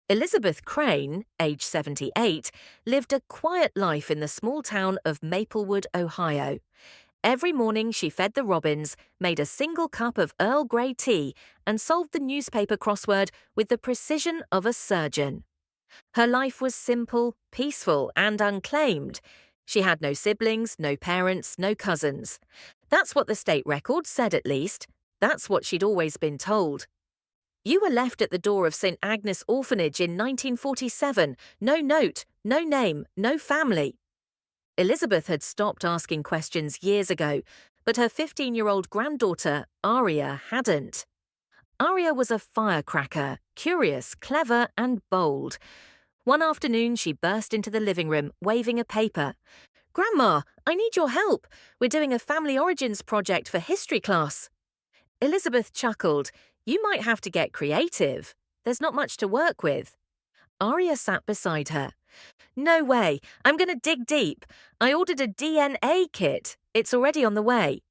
Elizabeth Crane, age 78, lived a quiet life in the small town of Maplewood, Ohio. Every morning she fed the robins, made a single cup of Earl Grey tea, and solved the newspaper crossword with the precision of a surgeon. Her life was simple, peaceful, and unclaimed. She had no siblings, no parents, no cousins. That's what the state record said, at least. That's what she'd always been told. You were left at the door of St. Agnes Orphanage in 1947. No note, no name, no family. Elizabeth had stopped asking questions years ago, but her 15-year-old granddaughter, Aria, hadn't. Aria was a firecracker, curious, clever, and bold. One afternoon, she burst into the living room, waving a paper. "Grandma, I need your help. We're doing a family origins project for history class." Elizabeth chuckled. "You might have to get creative. There's not much to work with." Aria sat beside her. "No way. I'm going to dig deep. I ordered a DNA kit. It's already on the way."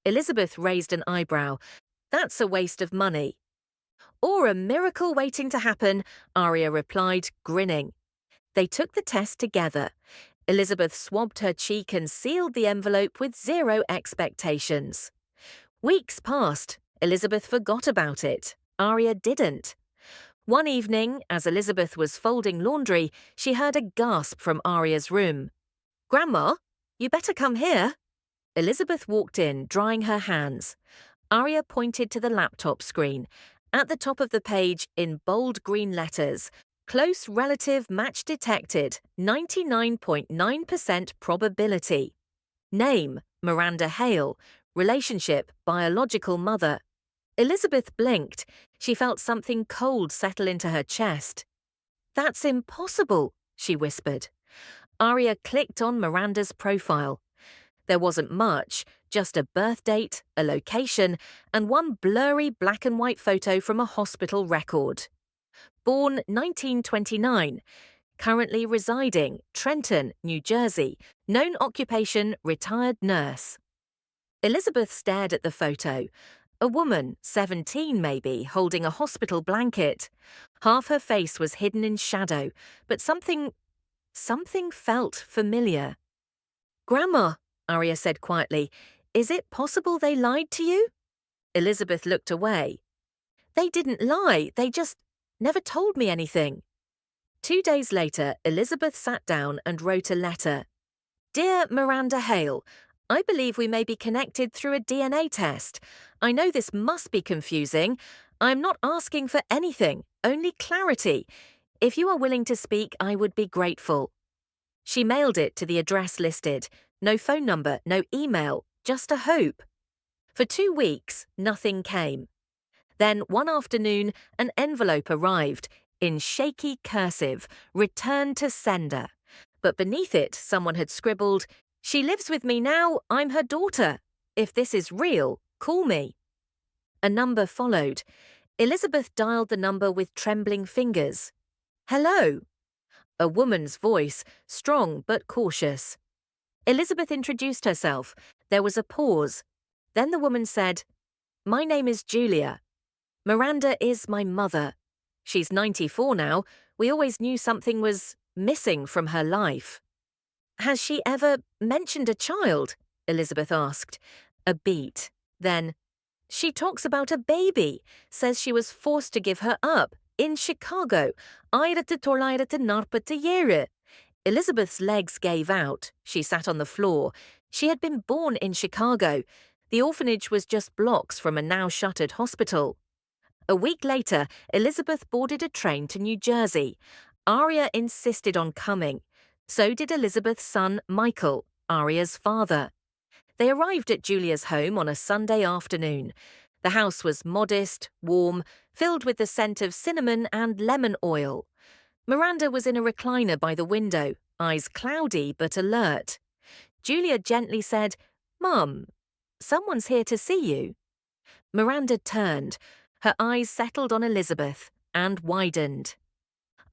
Elizabeth raised an eyebrow. "That's a waste of money." "Or a miracle waiting to happen," Aria replied, grinning. They took the test together. Elizabeth swabbed her cheek and sealed the envelope with zero expectations. Weeks passed. Elizabeth forgot about it. Aria didn't. One evening, as Elizabeth was folding laundry, she heard a gasp from Aria's room. "Grandma, you better come here." Elizabeth walked in, drying her hands. Aria pointed to the laptop screen. At the top of the page, in bold green letters, "Close relative match detected, 99.9% probability." Name, Miranda Hale. Relationship, biological mother. Elizabeth blinked. She felt something cold settle into her chest. "That's impossible," she whispered. Aria clicked on Miranda's profile. There wasn't much, just a birth date, a location, and one blurry black and white photo from a hospital record. Born 1929. Currently residing, Trenton, New Jersey. Known occupation, retired nurse. Elizabeth stared at the photo. A woman, 17 maybe, holding a hospital blanket. Half her face was hidden in shadow, but something felt familiar. "Grandma," Aria said quietly, "is it possible they lied to you?" Elizabeth looked away. "They didn't lie, they just never told me anything." 2 days later, Elizabeth sat down and wrote a letter. "Dear Miranda Hale, I believe we may be connected through a DNA test. I know this must be confusing. I'm not asking for anything, only clarity. If you are willing to speak, I would be grateful." She mailed it to the address listed. No phone number, no email, just a hope. For 2 weeks, nothing came. Then one afternoon, an envelope arrived, in shaky cursive, "Return to sender." But beneath it, someone had scribbled, "She lives with me now, I'm her daughter. If this is real, call me." A number followed. Elizabeth dialed the number with trembling fingers. "Hello." A woman's voice, strong but cautious. Elizabeth introduced herself. There was a pause. Then the woman said, "My name is Julia. Miranda is my mother. She's 94 now. We always knew something was missing from her life." "Has she ever mentioned a child?" Elizabeth asked. A beat. Then, "She talks about a baby, says she was forced to give her up, in Chicago. 1947. Elizabeth's legs gave out. She sat on the floor. She had been born in Chicago. The orphanage was just blocks from a now-shuttered hospital. A week later, Elizabeth boarded a train to New Jersey. Aria insisted on coming. So did Elizabeth's son, Michael, Aria's father. They arrived at Julia's home on a Sunday afternoon. The house was modest, warm, filled with the scent of cinnamon and lemon oil. Miranda was in a recliner by the window, eyes cloudy but alert. Julia gently said, "Mum, someone's here to see you." Miranda turned. Her eyes settled on Elizabeth and widened.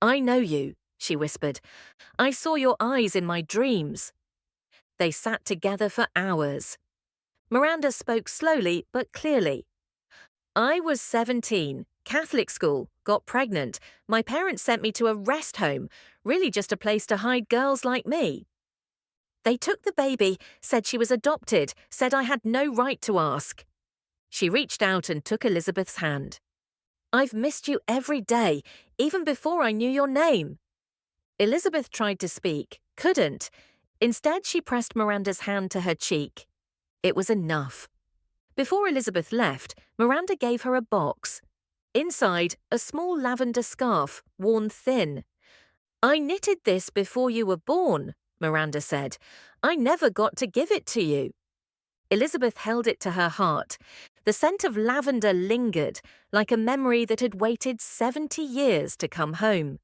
"I know you," she whispered. "I saw your eyes in my dreams." They sat together for hours. Miranda spoke slowly but clearly. "I was 17. Catholic school, got pregnant. My parents sent me to a rest home, really just a place to hide girls like me. They took the baby, said she was adopted, said I had no right to ask. She reached out and took Elizabeth's hand. I've missed you every day, even before I knew your name. Elizabeth tried to speak, couldn't. Instead, she pressed Miranda's hand to her cheek. It was enough. Before Elizabeth left, Miranda gave her a box. Inside, a small lavender scarf, worn thin. I knitted this before you were born, Miranda said. I never got to give it to you. Elizabeth held it to her heart. The scent of lavender lingered, like a memory that had waited 70 years to come home.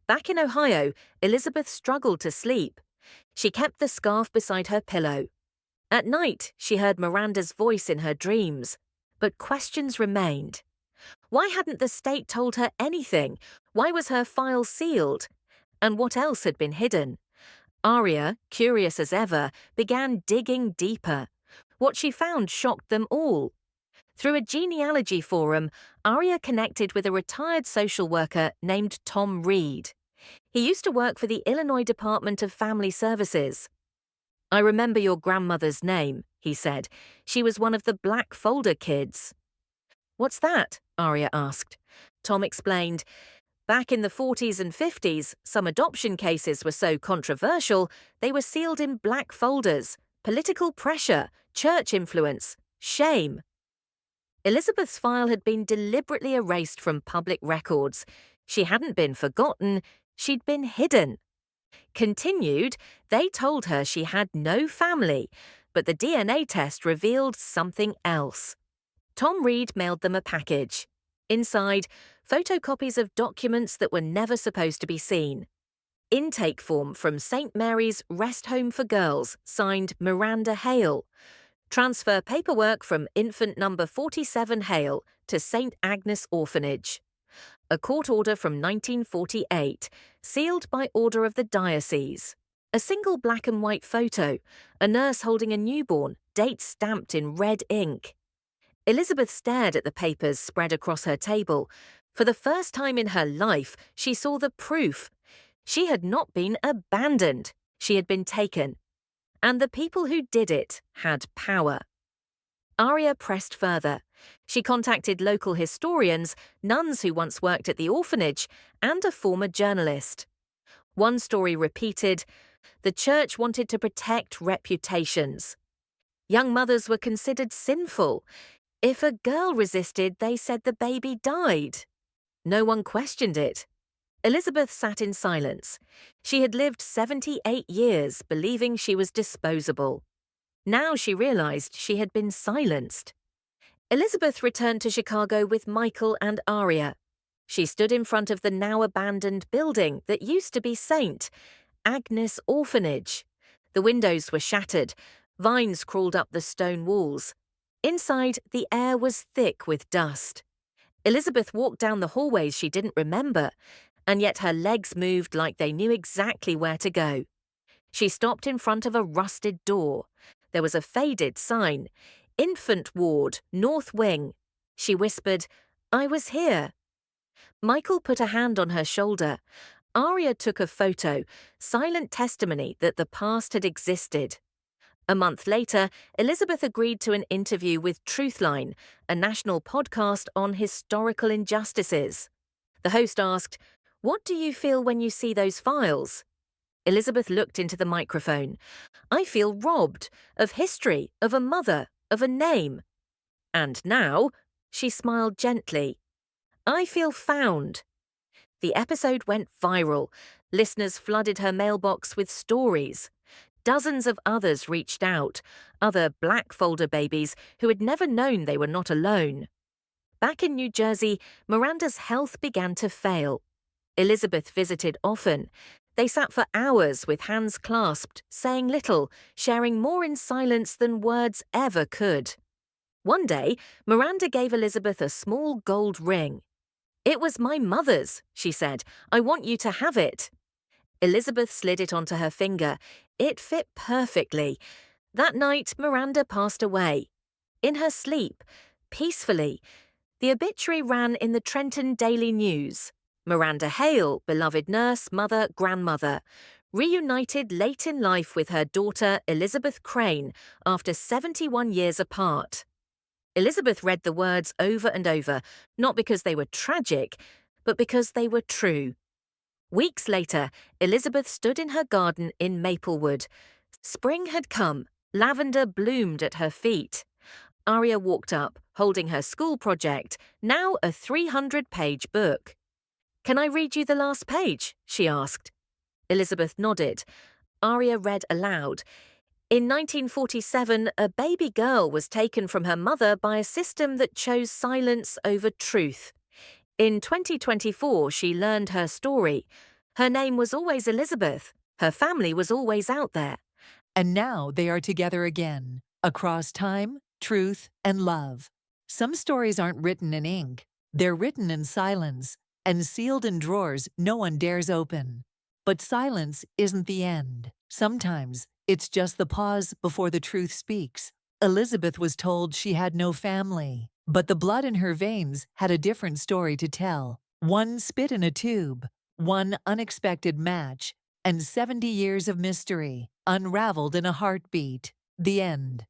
Back in Ohio, Elizabeth struggled to sleep. She kept the scarf beside her pillow. At night, she heard Miranda's voice in her dreams, but questions remained. Why hadn't the state told her anything? Why was her file sealed? And what else had been hidden? Aria, curious as ever, began digging deeper. What she found shocked them all. Through a genealogy forum, Aria connected with a retired social worker named Tom Reed. He used to work for the Illinois Department of Family Services. I remember your grandmother's name, he said. She was one of the black folder kids. What's that? Aria asked. Tom explained. Back in the 40s and 50s, some adoption cases were so controversial, they were sealed in black folders. Political pressure, church influence, shame. Elizabeth's file had been deliberately erased from public records. She hadn't been forgotten, she'd been hidden. Continued, they told her she had no family, but the DNA test revealed something else. Tom Reed mailed them a package. Inside, photocopies of documents that were never supposed to be seen. Intake form from St. Mary's Rest Home for Girls, signed Miranda Hale. Transfer paperwork from infant number 47 Hale to St. Agnes Orphanage. A court order from 1948, sealed by order of the diocese. A single black and white photo, a nurse holding a newborn, date stamped in red ink. Elizabeth stared at the papers spread across her table. For the first time in her life, she saw the proof. She had not been abandoned. She had been taken. And the people who did it had power. Aria pressed further. She contacted local historians, nuns who once worked at the orphanage, and a former journalist. One story repeated, the church wanted to protect reputations. Young mothers were considered sinful. If a girl resisted, they said the baby died. No one questioned it. Elizabeth sat in silence. She had lived 78 years, believing she was disposable. Now she realized she had been silenced. Elizabeth returned to Chicago with Michael and Aria. She stood in front of the now abandoned building that used to be St. Agnes Orphanage. The windows were shattered. Vines crawled up the stone walls. Inside, the air was thick with dust. Elizabeth walked down the hallways she didn't remember, and yet her legs moved like they knew exactly where to go. She stopped in front of a rusted door. There was a faded sign, Infant Ward, North Wing. She whispered, I was here. Michael put a hand on her shoulder. Aria took a photo, silent testimony that the past had existed. A month later, Elizabeth agreed to an interview with Truthline, a national podcast on historical injustices. The host asked, What do you feel when you see those files? Elizabeth looked into the microphone. I feel robbed of history, of a mother, of a name. And now, she smiled gently, I feel found. The episode went viral. Listeners flooded her mailbox with stories. Dozens of others reached out, other black folder babies who had never known they were not alone. Back in New Jersey, Miranda's health began to fail. Elizabeth visited often. They sat for hours with hands clasped, saying little, sharing more in silence than words ever could. One day, Miranda gave Elizabeth a small gold ring. It was my mother's, she said. I want you to have it. Elizabeth slid it onto her finger. It fit perfectly. That night, Miranda passed away. In her sleep, peacefully. The obituary ran in the Trenton Daily News. Miranda Hale, beloved nurse, mother, grandmother, reunited late in life with her daughter Elizabeth Crane after 71 years apart. Elizabeth read the words over and over, not because they were tragic, but because they were true. Weeks later, Elizabeth stood in her garden in Maplewood. Spring had come, lavender bloomed at her feet. Aria walked up, holding her school project, now a 300-page book. "Can I read you the last page?" she asked. Elizabeth nodded. Aria read aloud. In 1947, a baby girl was taken from her mother by a system that chose silence over truth. In 2024, she learned her story. Her name was always Elizabeth. Her family was always out there. And now they are together again, across time, truth, and love. Some stories aren't written in ink. They're written in silence and sealed in drawers no one dares open. But silence isn't the end. Sometimes it's just the pause before the truth speaks. Elizabeth was told she had no family, but the blood in her veins had a different story to tell. One spit in a tube, one unexpected match, and 70 years of mystery, unraveled in a heartbeat. The end.